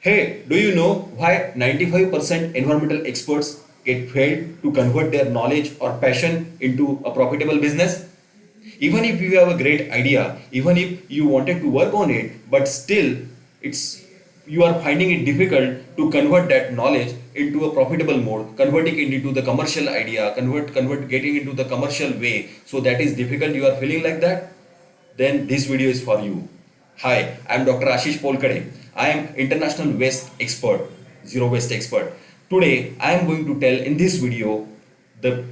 Hey, do you know why 95% environmental experts get failed to convert their knowledge or passion into a profitable business? Even if you have a great idea, even if you wanted to work on it, but still it's you are finding it difficult to convert that knowledge into a profitable mode, converting it into the commercial idea, convert getting into the commercial way. So that is difficult. You are feeling like that? Then this video is for you. Hi, I am Dr. Ashish Polkade. I am international waste expert, zero waste expert. Today, I am going to tell in this video the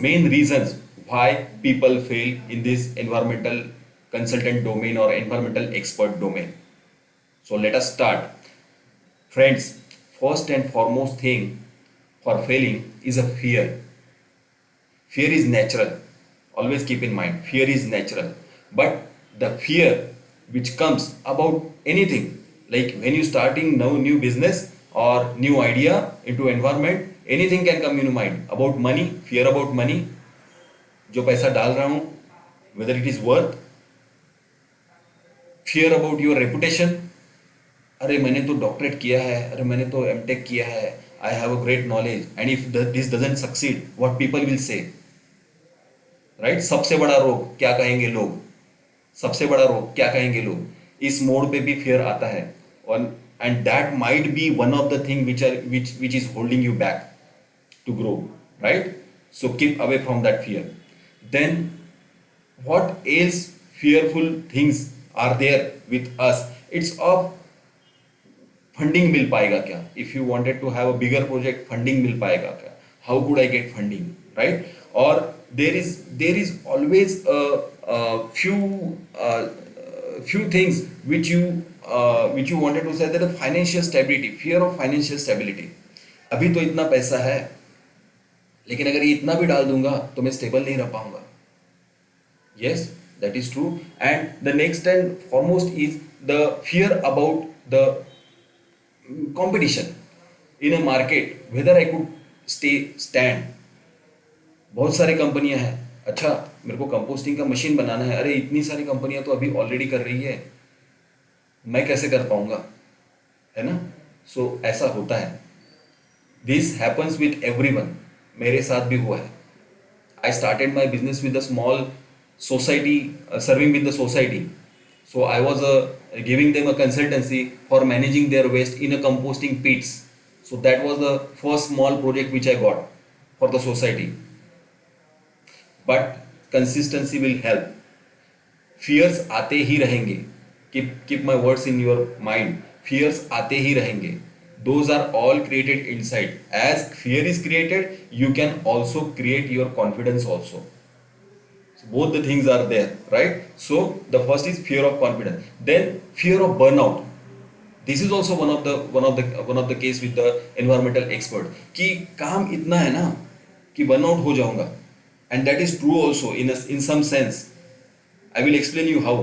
main reasons why people fail in this environmental consultant domain or environmental expert domain. So let us start. Friends, first and foremost thing for failing is a fear. Fear is natural. Always keep in mind, fear is natural. But the fear which comes about anything, like when you starting now new business or new idea into environment, anything can come in your mind. About money, fear about money, जो पैसा डाल रहा हूँ, whether it is worth, fear about your reputation. अरे मैंने तो doctorate किया है, अरे मैंने तो एमटेक किया है, I have a great knowledge and if this doesn't succeed what people will say, right? सबसे बड़ा रोग क्या कहेंगे लोग, सबसे बड़ा रोग क्या कहेंगे लोग, इस मोड पे भी फियर आता है। और and that might be one of the thing which is holding you back to grow, right? So keep away from that fear. Then what else fearful things are there with us? It's of funding मिल पाएगा क्या? If you wanted to have a bigger project, funding मिल पाएगा क्या? How could I get funding, right? और there is always few things which you wanted to say, that financial stability, fear of financial stability. अभी तो इतना पैसा है, लेकिन अगर ये इतना भी डाल दूंगा तो मैं स्टेबल नहीं रह पाऊंगा. Yes, that is true. And the next and foremost is the fear about the competition in a market, whether I could stand. बहुत सारी कंपनियां हैं, अच्छा मेरे को कंपोस्टिंग का मशीन बनाना है, अरे इतनी सारी कंपनियां तो अभी ऑलरेडी कर रही है, मैं कैसे कर पाऊंगा, है ना? सो ऐसा होता है. This happens with everyone. मेरे साथ भी हुआ है. I started my business with a small society, serving with the society. So I was giving them a consultancy for managing their waste in a composting pits. So that was the first small project which I got for the society. But consistency will help. Fears आते ही रहेंगे. Keep my words in your mind. Fears आते ही रहेंगे. Those are all created inside. As fear is created, you can also create your confidence also. So both the things are there, right? So the first is fear of confidence. Then fear of burnout. This is also one of the case with the environmental expert. कि काम इतना है ना कि burnout हो जाऊंगा. And that is true also in some sense. I will explain you how.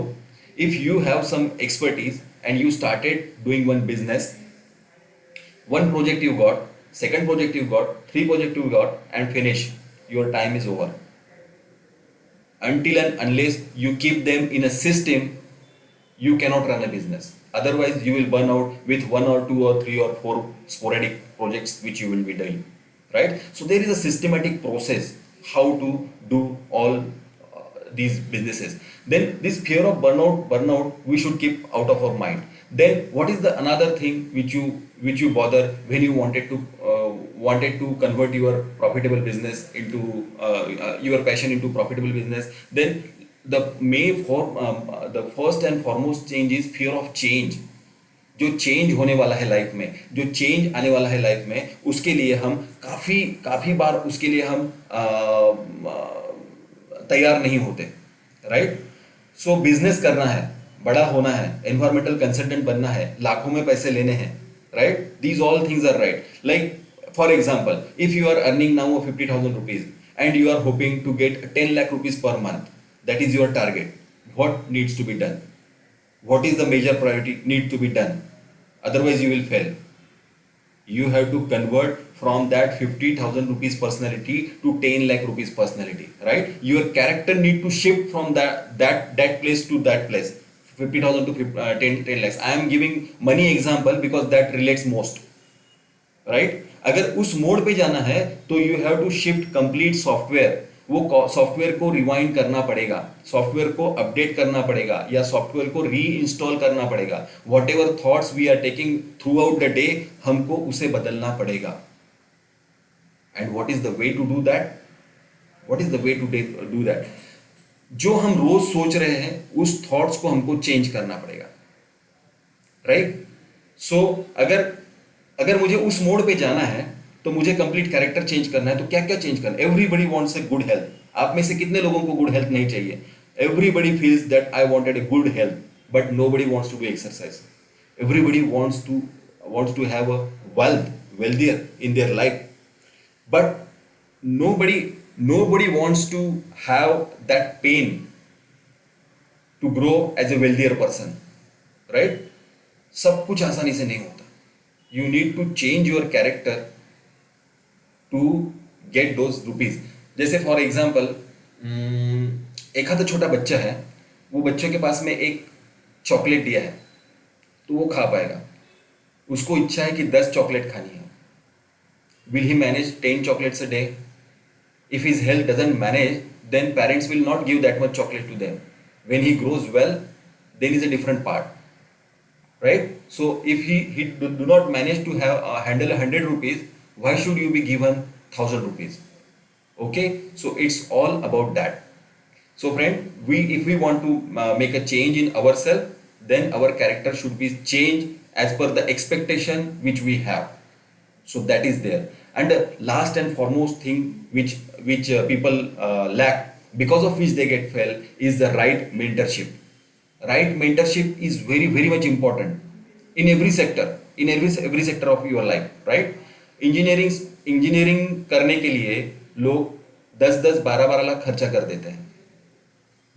If you have some expertise and you started doing one business, one project you got, second project you got, three project you got, and finish, your time is over. Until and unless you keep them in a system, you cannot run a business. Otherwise you will burn out with one or two or three or four sporadic projects which you will be doing, right? So there is a systematic process how to do all these businesses. Then this fear of burnout we should keep out of our mind. Then what is the another thing which you bother when you wanted to convert your profitable business into your passion into profitable business? Then the first and foremost change is fear of change. जो change होने वाला है life में, जो change आने वाला है life में, उसके लिए हम काफ़ी बार उसके लिए हम तैयार नहीं होते, राइट? सो बिजनेस करना है, बड़ा होना है, एनवायरमेंटल कंसल्टेंट बनना है, लाखों में पैसे लेने हैं, right? These all things are right. Like for example, if you are earning now 50,000 rupees and you are hoping to get 10 lakh rupees per month, that is your target. What needs to be done? What is the major priority need to be done? Otherwise you will fail. You have to convert from that 50,000 rupees personality to 10 lakh rupees personality, right? Your character need to shift from that place to that place. 50,000 to 10 lakhs. I am giving money example because that relates most, right? अगर उस mode पे जाना है तो you have to shift complete software, वो software को rewind करना पड़ेगा, सॉफ्टवेयर को अपडेट करना पड़ेगा या सॉफ्टवेयर को री इंस्टॉल करना पड़ेगा. Whatever thoughts we are taking throughout the day, हमको उसे बदलना पड़ेगा. And what is the way to do that? What is the way to do that? जो हम रोज सोच रहे हैं उस थॉट्स को हमको चेंज करना पड़ेगा, राइट? सो अगर मुझे उस मोड पे जाना है तो मुझे कंप्लीट कैरेक्टर चेंज करना है. तो क्या क्या चेंज करना है? एवरीबडी वांट्स ए गुड हेल्थ. आप में से कितने लोगों को गुड हेल्थ नहीं चाहिए? Everybody feels that I wanted a good health, but nobody wants to do exercise. Everybody wants to have a wealthier in their life, but nobody wants to have that pain to grow as a wealthier person, right? सब कुछ आसानी से नहीं होता. You need to change your character to get those rupees. जैसे for example एक आधा छोटा बच्चा है, वो बच्चों के पास में एक चॉकलेट दिया है तो वो खा पाएगा. उसको इच्छा है कि 10 चॉकलेट खानी है. Will he manage 10 chocolates a day? If his health doesn't manage, then parents will not give that much chocolate to them. When he grows well, then is a different part, right? So if he do not manage to handle 100 rupees, why should you be given 1000 rupees? Okay, so it's all about that. So friend, if we want to make a change in ourselves, then our character should be changed as per the expectation which we have. So that is there. And the last and foremost thing which people lack, because of which they get fail, is the right mentorship. Right mentorship is very very much important in every sector, in every sector of your life, right? Engineering करने के लिए लोग 10-10 12-12 लाख खर्चा कर देते हैं.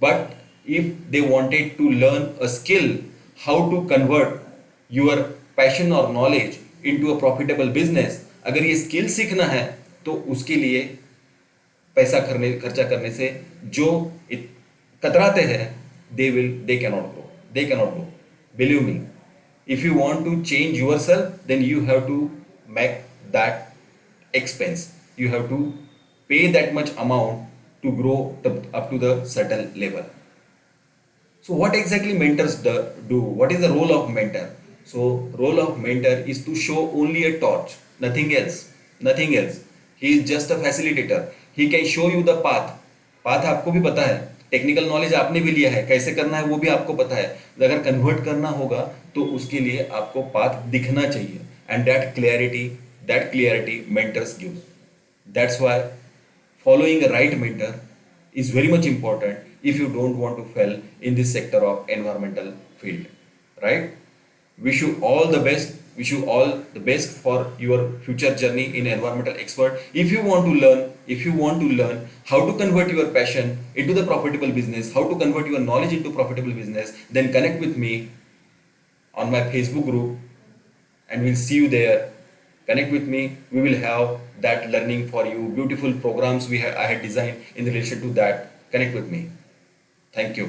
But if they wanted to learn a skill, how to convert your passion or knowledge into a profitable business, अगर ये स्किल सीखना है तो उसके लिए पैसा खर्चा करने से जो कतराते हैं, they cannot grow. Believe me, if you want to change yourself, then you have to make that expense. You have to pay that much amount to grow up to the certain level. So what exactly mentors do? What is the role of mentor? So role of mentor is to show only a torch, nothing else. He is just a facilitator. He can show you the path. आपको भी पता है, technical knowledge आपने भी लिया है, कैसे करना है वो भी आपको पता है. अगर कन्वर्ट करना होगा तो उसके लिए आपको पाथ दिखना चाहिए. And that clarity mentors gives. That's why following a right mentor is very much important if you don't want to fail in this sector of environmental field, right? Wish you all the best for your future journey in environmental expert. If you want to learn how to convert your passion into the profitable business, how to convert your knowledge into profitable business, then connect with me on my Facebook group and we'll see you there. Connect with me. We will have that learning for you. Beautiful programs I had designed in relation to that. Connect with me. Thank you.